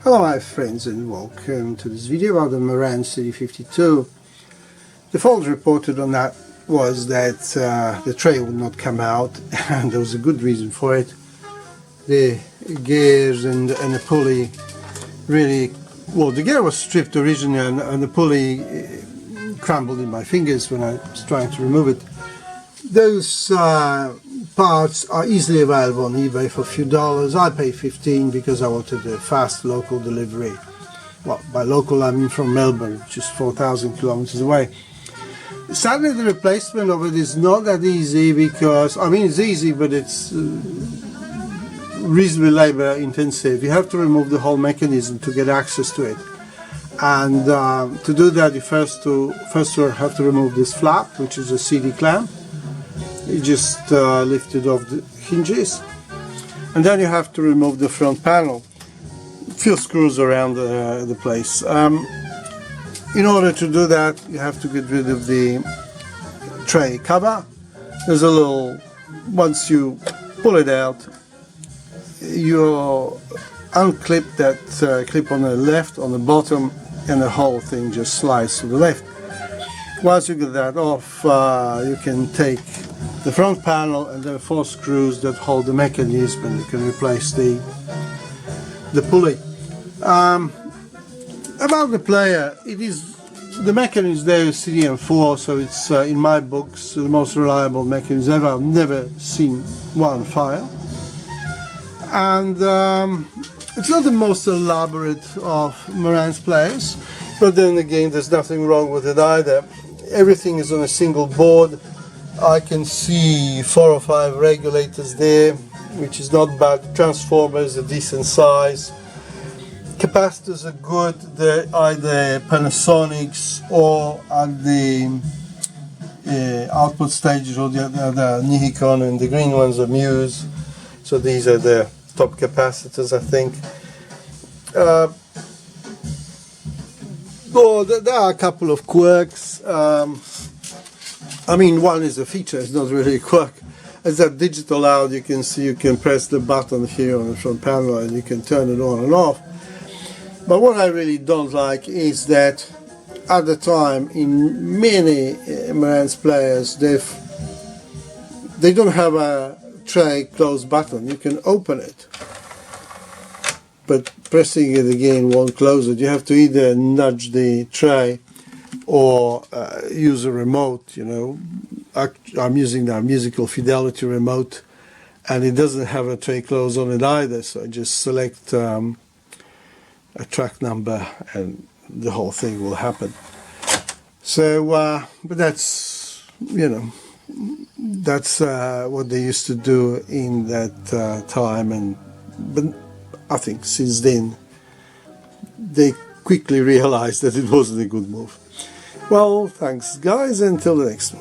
Hello my friends and welcome to this video about the Marantz CD-52. The fault reported on that was that the tray would not come out, and there was a good reason for it. The gears and the pulley really, well, the gear was stripped originally and the pulley crumbled in my fingers when I was trying to remove it. Those parts are easily available on eBay for a few dollars. I paid $15 because I wanted a fast local delivery. Well, by local I mean from Melbourne, which is 4,000 kilometers away. Sadly, the replacement of it is not that easy because, I mean, it's easy, but it's reasonably labor intensive. You have to remove the whole mechanism to get access to it. And to do that, you first have to remove this flap, which is a CD clamp. You just lift it off the hinges, and then you have to remove the front panel. A few screws around the place. In order to do that, you have to get rid of the tray cover. There's a little, once you pull it out, you unclip that clip on the left, on the bottom, and the whole thing just slides to the left. Once you get that off, you can take the front panel and there are 4 screws that hold the mechanism, and you can replace the pulley. About the player, the mechanism there is CDM4, so it's in my books the most reliable mechanism ever. I've never seen one fail, and it's not the most elaborate of Marantz players, but then again there's nothing wrong with it either. Everything is on a single board. I can see 4 or 5 regulators there, which is not bad. Transformer is a decent size. Capacitors are good. They're either Panasonics or at the output stages, or the Nikon, and the green ones are Muse. So these are the top capacitors, I think. Well, there are a couple of quirks. I mean, one is a feature, it's not really a quirk. As that digital out, you can see you can press the button here on the front panel and you can turn it on and off. But what I really don't like is that at the time, in many Marantz players, they don't have a tray close button. You can open it, but pressing it again won't close it. You have to either nudge the tray or use a remote. You know, I'm using the musical fidelity remote, and it doesn't have a tray close on it either. So I just select a track number, and the whole thing will happen. So, but that's, you know, that's what they used to do in that time, but I think since then they quickly realized that it wasn't a good move. Well, thanks guys, until the next one.